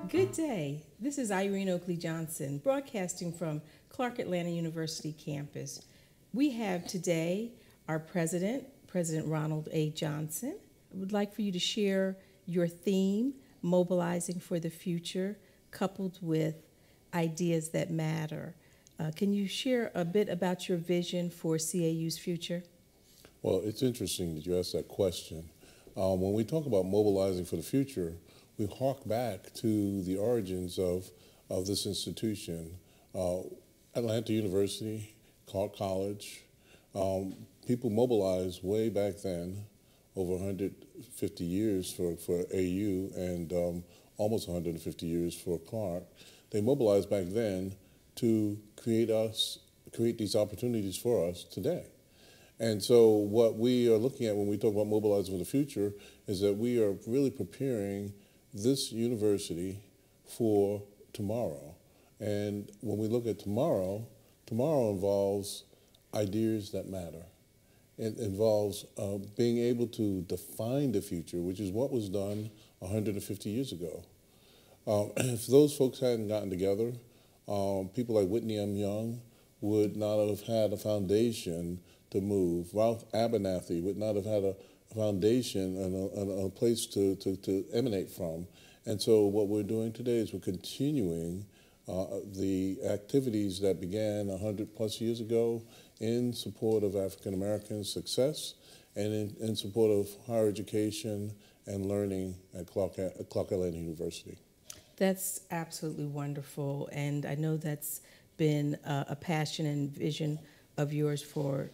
Good day. This is Irene Oakley Johnson, broadcasting from Clark Atlanta University campus. We have today our president, President Ronald A. Johnson. I would like for you to share your theme, Mobilizing for the Future, coupled with ideas that matter. Can you share a bit about your vision for CAU's future? Well, it's interesting that you asked that question. When we talk about mobilizing for the future, we hark back to the origins of this institution. Atlanta University, Clark College, people mobilized way back then, over 150 years for AU and almost 150 years for Clark. They mobilized back then to create these opportunities for us today. And so what we are looking at when we talk about mobilizing for the future is that we are really preparing this university for tomorrow. And when we look at tomorrow, tomorrow involves ideas that matter. It involves being able to define the future, which is what was done 150 years ago. If those folks hadn't gotten together, people like Whitney M. Young would not have had a foundation to move. Ralph Abernathy would not have had a foundation and a place to emanate from. And so what we're doing today is we're continuing the activities that began 100 plus years ago in support of African American success and in support of higher education and learning at Clark Atlanta University. That's absolutely wonderful, and I know that's been a passion and vision of yours for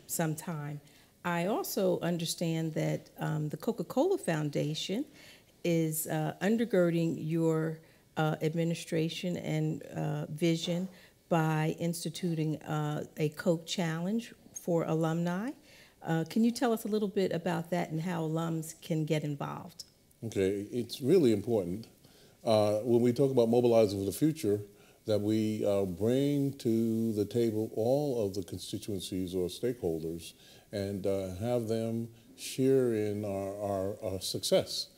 some time. I also understand that the Coca-Cola Foundation is undergirding your administration and vision by instituting a Coke Challenge for alumni. Can you tell us a little bit about that and how alums can get involved? Okay, it's really important when we talk about mobilizing for the future that we bring to the table all of the constituencies or stakeholders and have them share in our success.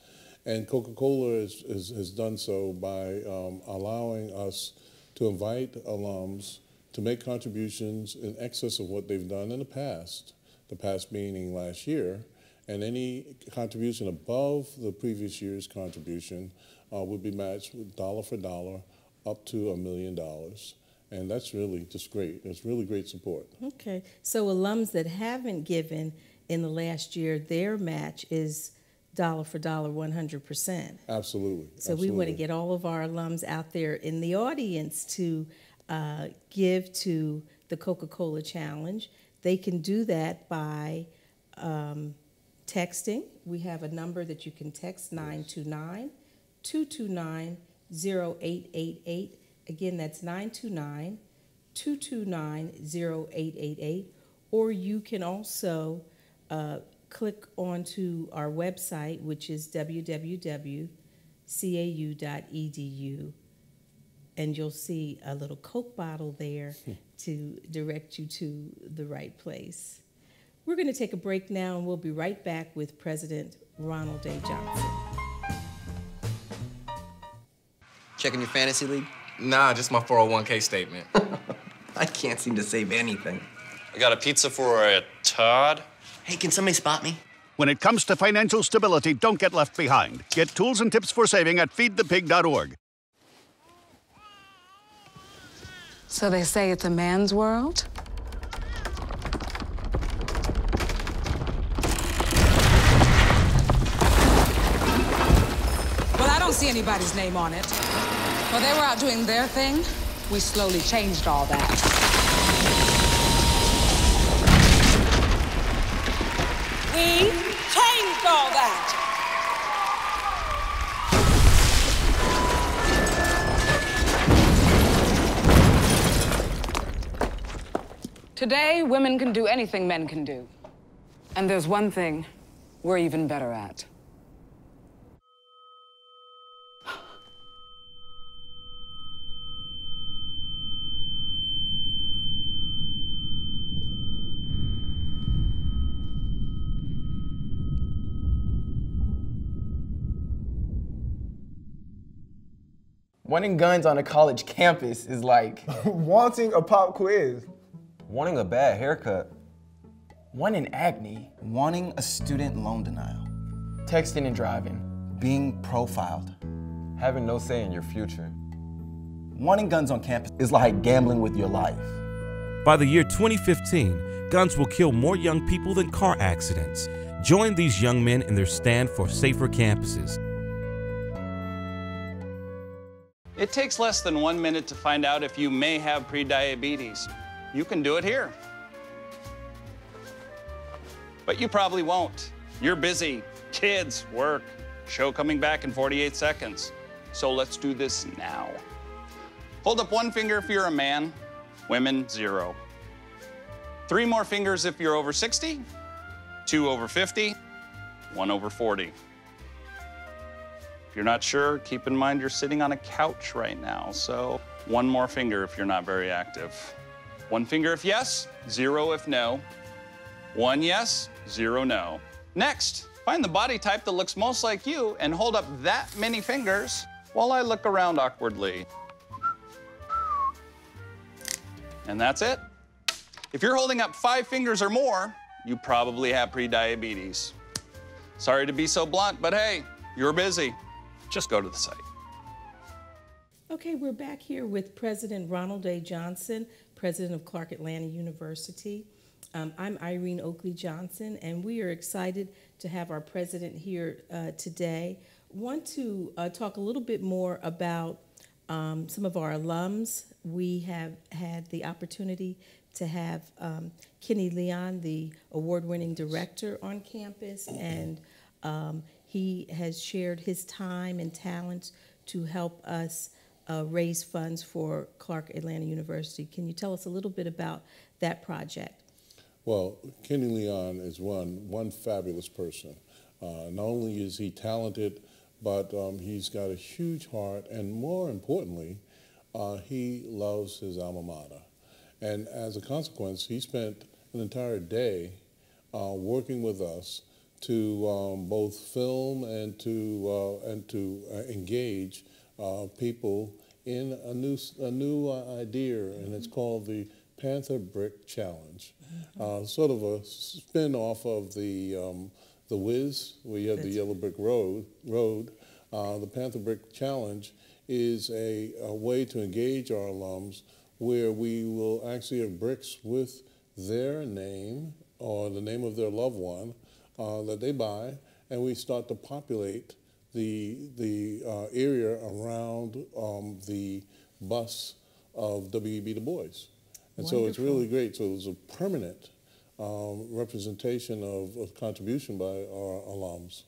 And Coca-Cola has done so by allowing us to invite alums to make contributions in excess of what they've done in the past meaning last year, and any contribution above the previous year's contribution would be matched with dollar for dollar up to $1 million. And that's really just great. It's really great support. Okay, so alums that haven't given in the last year, their match is dollar for dollar, 100%. Absolutely. So we want to get all of our alums out there in the audience to give to the Coca-Cola Challenge. They can do that by texting. We have a number that you can text, 929-229-0888. Again, that's 929-229-0888. Or you can also click onto our website, which is www.cau.edu, and you'll see a little Coke bottle there to direct you to the right place. We're going to take a break now, and we'll be right back with President Ronald A. Johnson. Checking your fantasy league? Nah, just my 401k statement. I can't seem to save anything. I got a pizza for a Todd. Hey, can somebody spot me? When it comes to financial stability, don't get left behind. Get tools and tips for saving at feedthepig.org. So they say it's a man's world? Well, I don't see anybody's name on it. While they were out doing their thing, we slowly changed all that. We changed all that. Today, women can do anything men can do. And there's one thing we're even better at. Wanting guns on a college campus is like Wanting a pop quiz. Wanting a bad haircut. wanting acne, Wanting a student loan denial. texting and driving. Being profiled. Having no say in your future. Wanting guns on campus is like gambling with your life. By the year 2015, guns will kill more young people than car accidents. Join these young men in their stand for safer campuses. It takes less than 1 minute to find out if you may have prediabetes. You can do it here. But you probably won't. You're busy. Kids, work, show coming back in 48 seconds. So let's do this now. Hold up one finger if you're a man, women, 0. 3 more fingers if you're over 60, 2 over 50, 1 over 40. If you're not sure, keep in mind you're sitting on a couch right now, so 1 more finger if you're not very active. 1 finger if yes, 0 if no. 1 yes, 0 no. Next, find the body type that looks most like you and hold up that many fingers while I look around awkwardly. And that's it. If you're holding up 5 fingers or more, you probably have prediabetes. Sorry to be so blunt, but hey, you're busy. Just go to the site. Okay, we're back here with President Ronald A. Johnson, President of Clark Atlanta University. I'm Irene Oakley Johnson, and we are excited to have our president here today. Want to talk a little bit more about some of our alums. We have had the opportunity to have Kenny Leon, the award-winning director, on campus, and he has shared his time and talents to help us raise funds for Clark Atlanta University. Can you tell us a little bit about that project? Well, Kenny Leon is one fabulous person. Not only is he talented, but he's got a huge heart, and more importantly, he loves his alma mater. And as a consequence, he spent an entire day working with us to both film and to engage people in a new idea, and it's called the Panther Brick Challenge. Sort of a spin-off of the Wiz, where you have the yellow brick road. The Panther Brick Challenge is a way to engage our alums where we will actually have bricks with their name or the name of their loved one that they buy, and we start to populate the area around the bus of W.E.B. Du Bois. And Wonderful. so it's really great. So it's a permanent representation of contribution by our alums.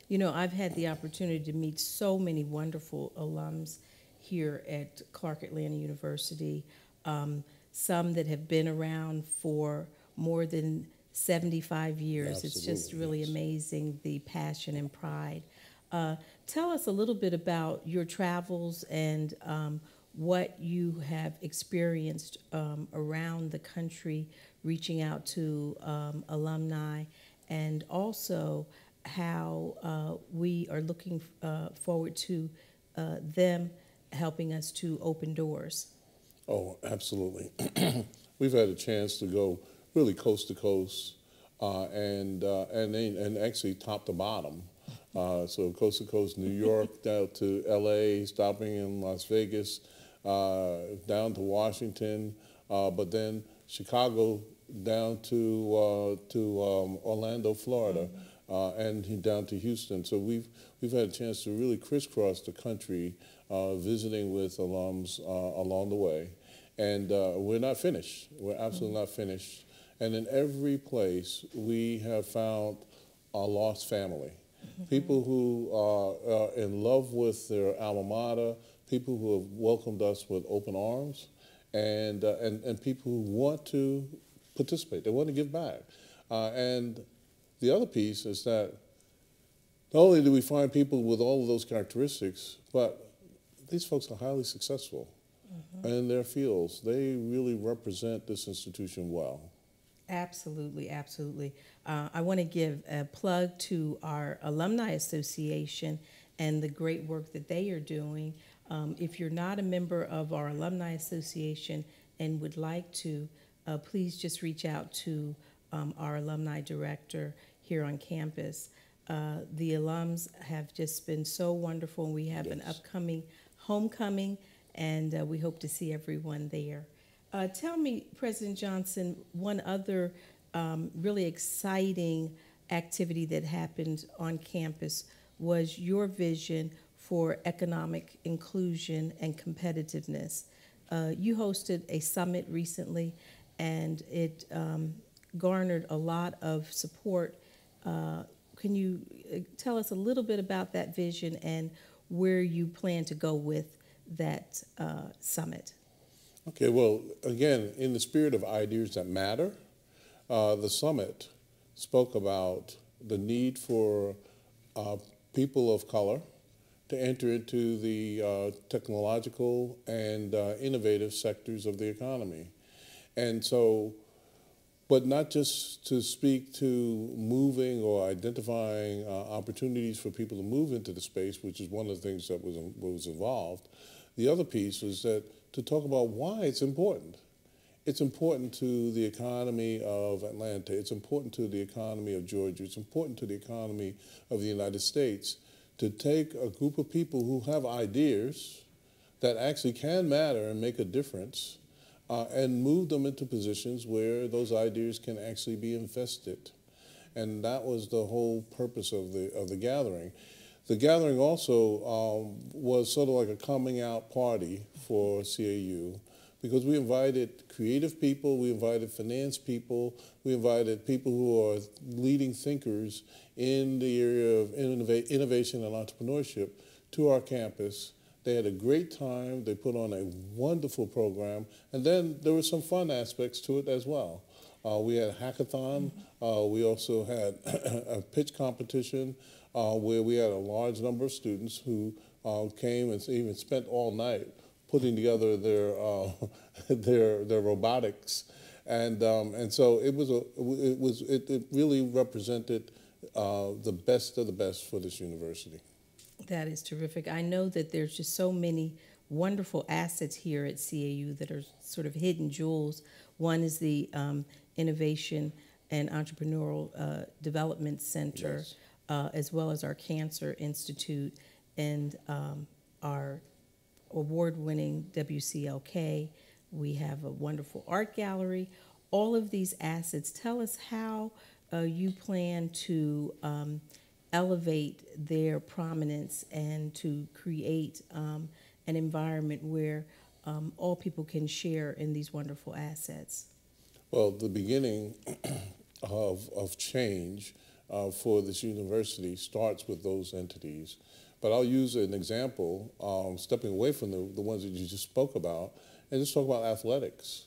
You know, I've had the opportunity to meet so many wonderful alums here at Clark Atlanta University, some that have been around for more than 75 years. Absolutely, it's just really yes. amazing, the passion and pride. Tell us a little bit about your travels and what you have experienced around the country, reaching out to alumni, and also how we are looking forward to them helping us to open doors. Oh, absolutely. We've had a chance to go really coast to coast and actually top to bottom. So coast to coast, New York down to LA, stopping in Las Vegas, down to Washington, but then Chicago down to Orlando, Florida, and down to Houston. So we've had a chance to really crisscross the country, visiting with alums along the way, and we're not finished. We're absolutely not finished. And in every place, we have found a lost family. People who are in love with their alma mater, people who have welcomed us with open arms, and people who want to participate. They want to give back. And the other piece is that not only do we find people with all of those characteristics, but these folks are highly successful in their fields. They really represent this institution well. Absolutely, absolutely. I want to give a plug to our Alumni Association and the great work that they are doing. If you're not a member of our Alumni Association and would like to, please just reach out to our alumni director here on campus. The alums have just been so wonderful. We have an upcoming homecoming, and we hope to see everyone there. Tell me, President Johnson, one other really exciting activity that happened on campus was your vision for economic inclusion and competitiveness. You hosted a summit recently, and it garnered a lot of support. Can you tell us a little bit about that vision and where you plan to go with that summit? Okay, well, again, in the spirit of ideas that matter, the summit spoke about the need for people of color to enter into the technological and innovative sectors of the economy. And so, but not just to speak to moving or identifying opportunities for people to move into the space, which is one of the things that was involved. The other piece was that to talk about why it's important. It's important to the economy of Atlanta. It's important to the economy of Georgia. It's important to the economy of the United States to take a group of people who have ideas that actually can matter and make a difference and move them into positions where those ideas can actually be invested. And that was the whole purpose of the gathering. The gathering also was sort of like a coming out party for CAU, because we invited creative people, we invited finance people, we invited people who are leading thinkers in the area of innovation and entrepreneurship to our campus. They had a great time, they put on a wonderful program, and then there were some fun aspects to it as well. We had a hackathon, we also had a pitch competition where we had a large number of students who came and even spent all night putting together their robotics, and so it really represented the best of the best for this university. That is terrific. I know that there's just so many wonderful assets here at CAU that are sort of hidden jewels. One is the Innovation and Entrepreneurial Development Center, yes, as well as our Cancer Institute and our award-winning WCLK. We have a wonderful art gallery. All of these assets, tell us how you plan to elevate their prominence and to create an environment where all people can share in these wonderful assets. Well, the beginning of change for this university starts with those entities. But I'll use an example, stepping away from the ones that you just spoke about, and just talk about athletics.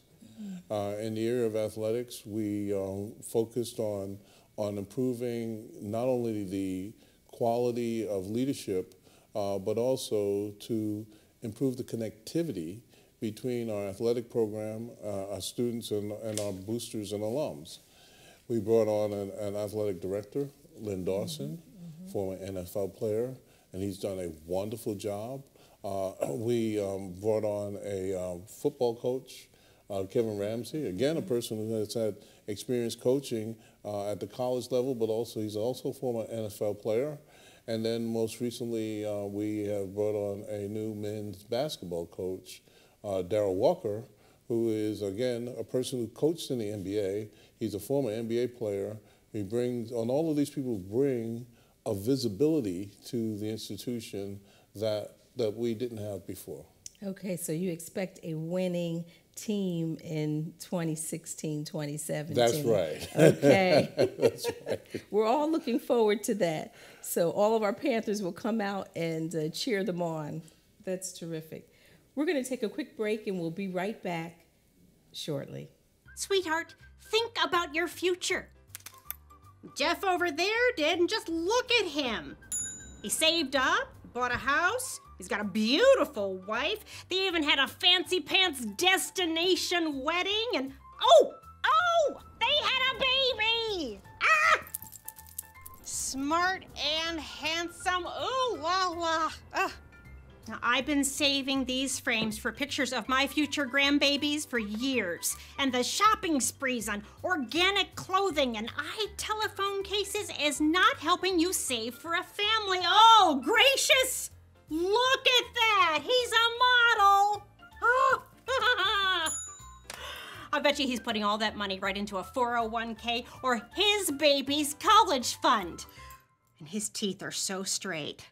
In the area of athletics, we focused on improving not only the quality of leadership, but also to improve the connectivity between our athletic program, our students, and our boosters and alums. We brought on an athletic director, Lynn Dawson, former NFL player, and he's done a wonderful job. We brought on a football coach, Kevin Ramsey, again a person who has had experience coaching at the college level, but also he's also a former NFL player. And then most recently, we have brought on a new men's basketball coach, Darryl Walker, who is, again, a person who coached in the NBA. He's a former NBA player. He brings, and all of these people bring a visibility to the institution that we didn't have before. Okay, so you expect a winning team in 2016, 2017. That's right. Okay. That's right. We're all looking forward to that. So all of our Panthers will come out and cheer them on. That's terrific. We're going to take a quick break and we'll be right back shortly. Sweetheart, think about your future. Jeff over there did, and just look at him. He saved up, bought a house, he's got a beautiful wife, they even had a fancy pants destination wedding, and oh, they had a baby! Ah! Smart and handsome, ooh la la. Now, I've been saving these frames for pictures of my future grandbabies for years, and the shopping sprees on organic clothing and telephone cases is not helping you save for a family. Oh, gracious! Look at that! He's a model! Oh. I bet you he's putting all that money right into a 401k or his baby's college fund. And his teeth are so straight.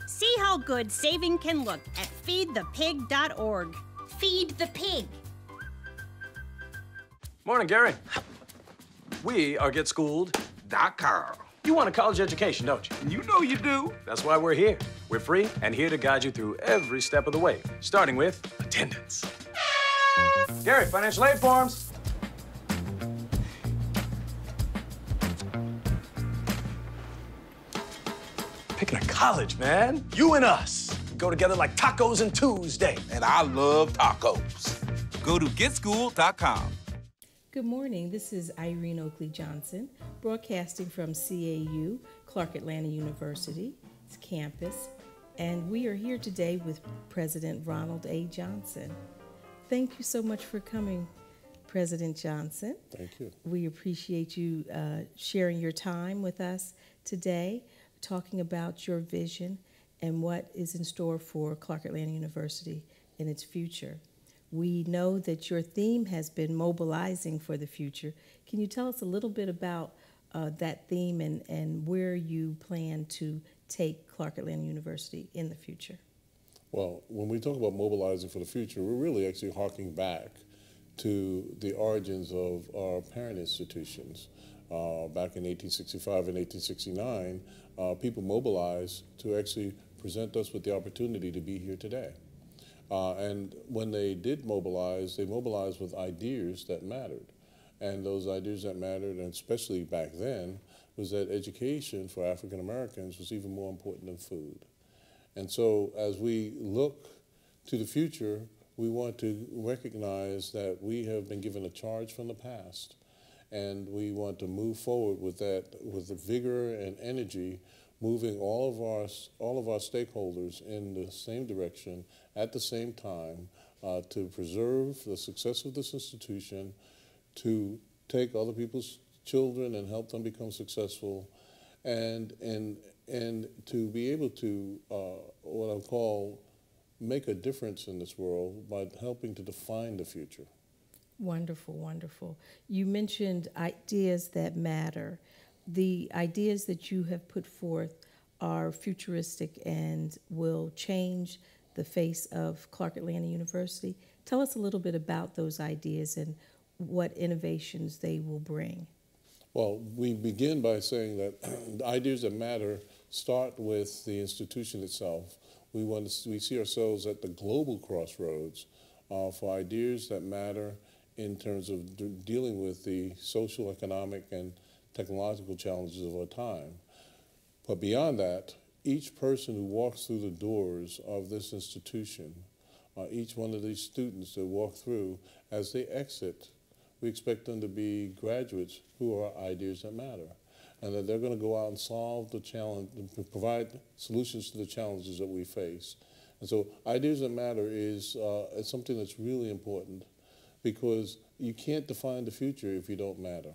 See how good saving can look at feedthepig.org. Feed the pig. Morning, Gary. We are GetSchooled.com. You want a college education, don't you? You know you do. That's why we're here. We're free and here to guide you through every step of the way, starting with attendance. Gary, financial aid forms. Picking a college, man. You and us. We go together like tacos and Tuesday. And I love tacos. Go to GetSchooled.com. Good morning. This is Irene Oakley Johnson, broadcasting from CAU, Clark Atlanta University's campus. And we are here today with President Ronald A. Johnson. Thank you so much for coming, President Johnson. Thank you. We appreciate you sharing your time with us today, talking about your vision and what is in store for Clark Atlanta University in its future. We know that your theme has been mobilizing for the future. Can you tell us a little bit about that theme and where you plan to take Clark Atlanta University in the future? Well, when we talk about mobilizing for the future, we're really actually harking back to the origins of our parent institutions. Back in 1865 and 1869, people mobilized to actually present us with the opportunity to be here today. And when they did mobilize, they mobilized with ideas that mattered. And those ideas that mattered, and especially back then, was that education for African Americans was even more important than food. And so as we look to the future, we want to recognize that we have been given a charge from the past, and we want to move forward with that, with the vigor and energy, moving all of our stakeholders in the same direction at the same time to preserve the success of this institution, to take other people's children and help them become successful, and to be able to what I call make a difference in this world by helping to define the future. Wonderful, wonderful. You mentioned ideas that matter. The ideas that you have put forth are futuristic and will change the face of Clark Atlanta University. Tell us a little bit about those ideas and what innovations they will bring. Well, we begin by saying that the ideas that matter start with the institution itself. We see ourselves at the global crossroads for ideas that matter in terms of dealing with the social, economic, and technological challenges of our time. But beyond that, each person who walks through the doors of this institution, each one of these students that walk through, as they exit, we expect them to be graduates who are ideas that matter, and that they're going to go out and solve the challenge, and provide solutions to the challenges that we face. And so ideas that matter is something that's really important, because you can't define the future if you don't matter.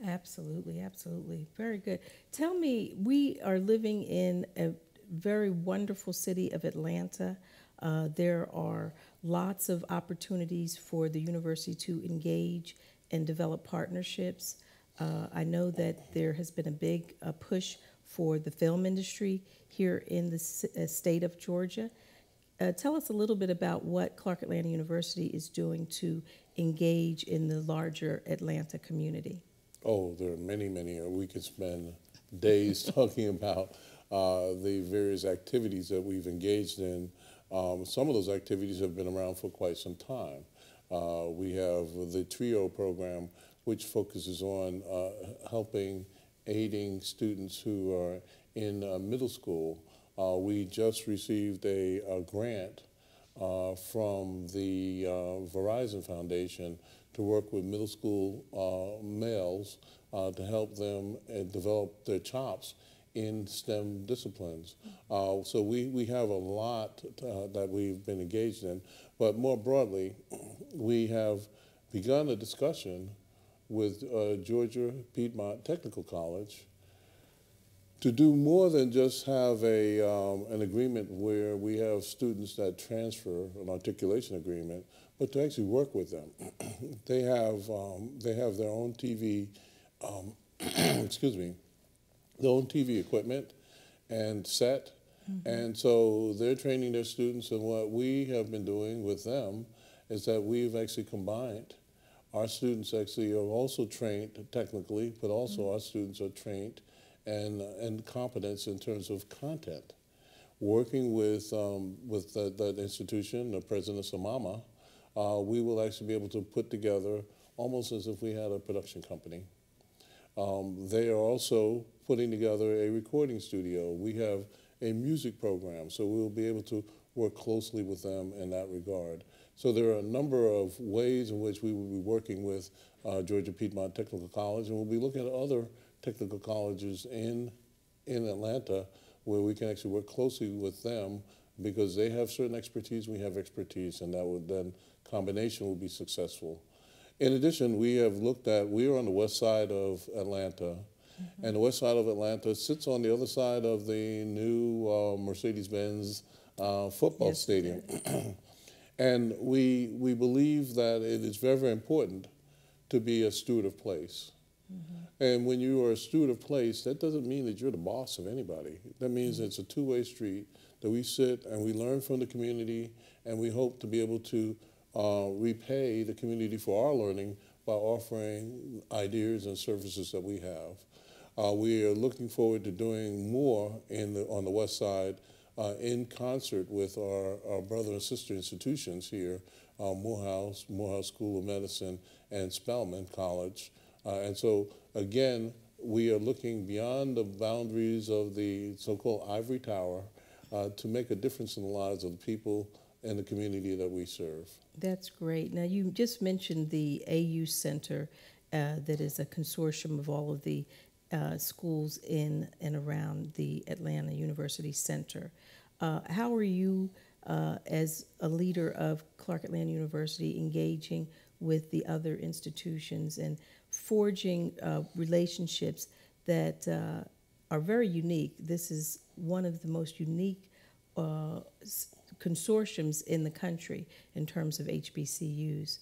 Absolutely, absolutely. Very good. Tell me, we are living in a very wonderful city of Atlanta. There are lots of opportunities for the university to engage and develop partnerships. I know that there has been a big push for the film industry here in the state of Georgia. Tell us a little bit about what Clark Atlanta University is doing to engage in the larger Atlanta community. Oh, there are many, many. We could spend days talking about the various activities that we've engaged in. Some of those activities have been around for quite some time. We have the TRIO program, which focuses on aiding students who are in middle school. We just received a grant from the Verizon Foundation to work with middle school males to help them develop their chops in STEM disciplines. So we have a lot that we've been engaged in, but more broadly, we have begun a discussion with Georgia Piedmont Technical College to do more than just have an agreement where we have students that transfer, an articulation agreement, but to actually work with them. They have their own TV, excuse me, their own TV equipment and set, and so they're training their students, and what we have been doing with them is that we've actually combined. Our students actually are also trained technically, but also our students are trained and competence in terms of content. Working with that institution, the President Samama, we will actually be able to put together almost as if we had a production company. They are also putting together a recording studio. We have a music program, so we'll be able to work closely with them in that regard. So there are a number of ways in which we will be working with Georgia Piedmont Technical College, and we'll be looking at other technical colleges in Atlanta where we can actually work closely with them because they have certain expertise, we have expertise, and that would then combination will be successful. In addition, we have looked at, we are on the west side of Atlanta, and the west side of Atlanta sits on the other side of the new Mercedes-Benz football stadium. And we believe that it is very, very important to be a steward of place. And when you are a steward of place, that doesn't mean that you're the boss of anybody. That means it's a two-way street, that we sit and we learn from the community, and we hope to be able to repay the community for our learning by offering ideas and services that we have. We are looking forward to doing more on the west side in concert with our brother and sister institutions here, Morehouse School of Medicine, and Spelman College. And so, again, we are looking beyond the boundaries of the so-called ivory tower to make a difference in the lives of the people and the community that we serve. That's great. Now, you just mentioned the AU Center that is a consortium of all of the schools in and around the Atlanta University Center. How are you, as a leader of Clark Atlanta University, engaging with the other institutions and forging relationships that are very unique? This is one of the most unique consortiums in the country in terms of HBCUs.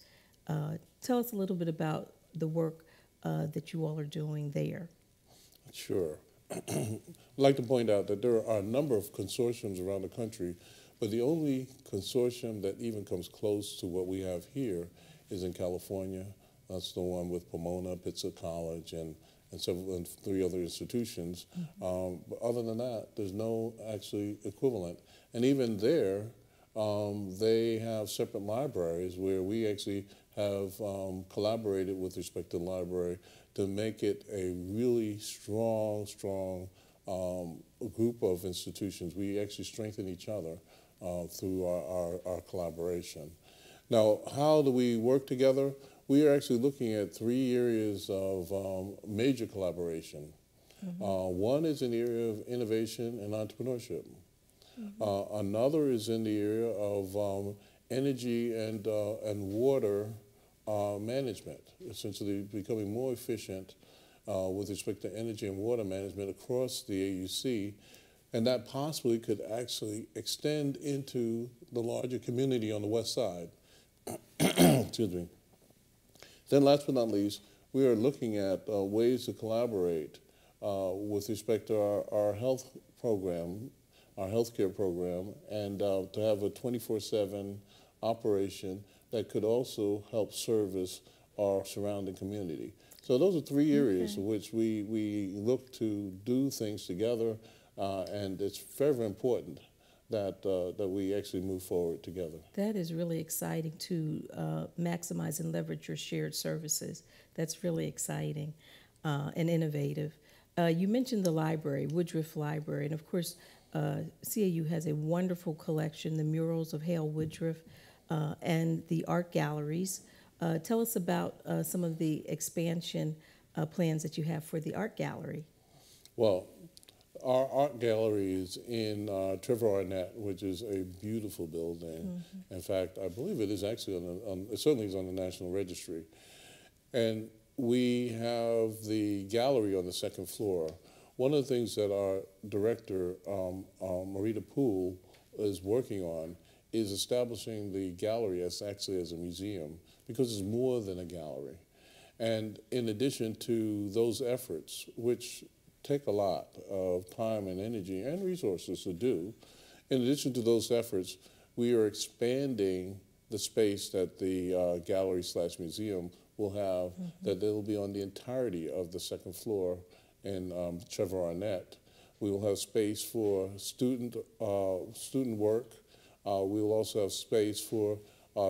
Tell us a little bit about the work that you all are doing there. Sure. I'd like to point out that there are a number of consortiums around the country, but the only consortium that even comes close to what we have here is in California. That's the one with Pomona, Pitzer College, and three other institutions. But other than that, there's no actually equivalent. And even there, they have separate libraries where we actually have collaborated with respect to the library to make it a really strong group of institutions. We actually strengthen each other through our collaboration. Now, how do we work together? We are actually looking at 3 areas of major collaboration. One is in the area of innovation and entrepreneurship. Another is in the area of energy and water management, essentially becoming more efficient with respect to energy and water management across the AUC, and that possibly could actually extend into the larger community on the west side. Excuse me. Then last but not least, we are looking at ways to collaborate with respect to our health program, our healthcare program, and to have a 24/7 operation that could also help service our surrounding community. So those are 3 areas in which we look to do things together, and it's very, very important that we actually move forward together. That is really exciting to maximize and leverage your shared services. That's really exciting and innovative. You mentioned the library, Woodruff Library, and of course, CAU has a wonderful collection, the murals of Hale Woodruff and the art galleries. Tell us about some of the expansion plans that you have for the art gallery. Well, Our art gallery is in Trevor Arnett, which is a beautiful building. In fact, I believe it is actually it certainly is on the National Registry. And we have the gallery on the second floor. One of the things that our director, Marita Poole, is working on is establishing the gallery as actually as a museum, because it's more than a gallery. And in addition to those efforts, which take a lot of time and energy and resources to do, in addition to those efforts, we are expanding the space that the gallery/museum will have, that it'll be on the entirety of the second floor in Trevor Arnett. We will have space for student work. We will also have space for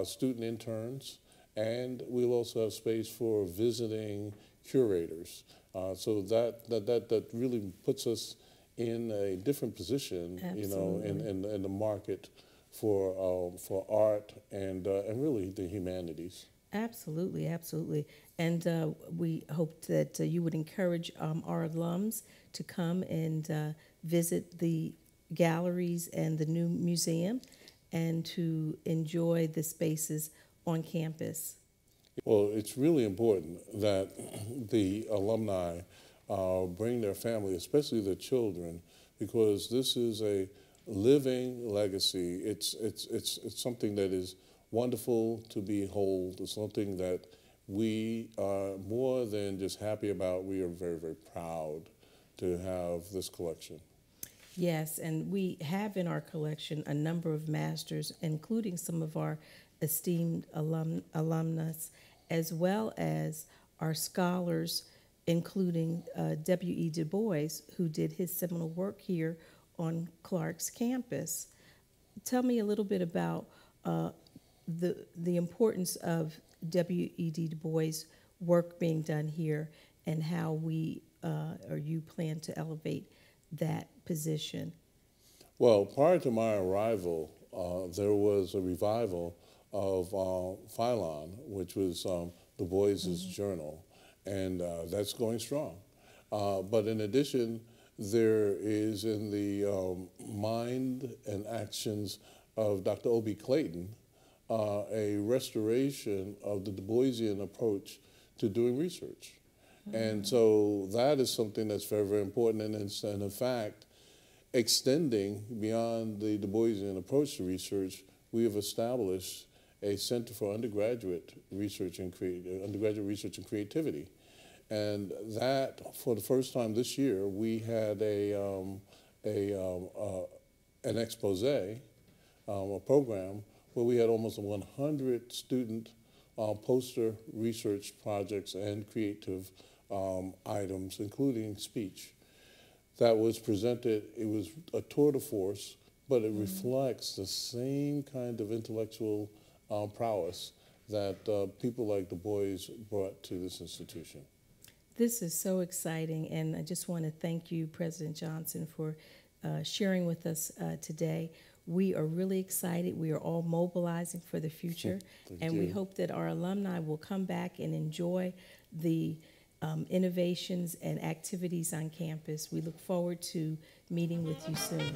student interns, and we'll also have space for visiting curators. So that really puts us in a different position, you know, in the market for art and really the humanities. Absolutely, absolutely. And we hope that you would encourage our alums to come and visit the galleries and the new museum and to enjoy the spaces on campus. Well, it's really important that the alumni bring their family, especially their children, because this is a living legacy. It's something that is wonderful to behold. It's something that we are more than just happy about. We are very, very proud to have this collection. Yes, and we have in our collection a number of masters, including some of our esteemed alumnus, as well as our scholars, including W.E. Du Bois, who did his seminal work here on Clark's campus. Tell me a little bit about the importance of W.E. Du Bois' work being done here and how we or you plan to elevate that position. Well, prior to my arrival, there was a revival of Phylon, which was Du Bois's journal, and that's going strong. But in addition, there is in the mind and actions of Dr. O.B. Clayton a restoration of the Du Boisian approach to doing research. And so that is something that's very, very important, and in fact, extending beyond the Du Boisian approach to research, we have established a Center for Undergraduate Research and Creativity. And that, for the first time this year, we had an expose, a program, where we had almost 100 student poster research projects and creative items, including speech, that was presented. It was a tour de force, but it reflects the same kind of intellectual prowess that people like Du Bois brought to this institution. This is so exciting, and I just want to thank you, President Johnson, for sharing with us today. We are really excited. We are all mobilizing for the future, and we hope that our alumni will come back and enjoy the innovations and activities on campus. We look forward to meeting with you soon.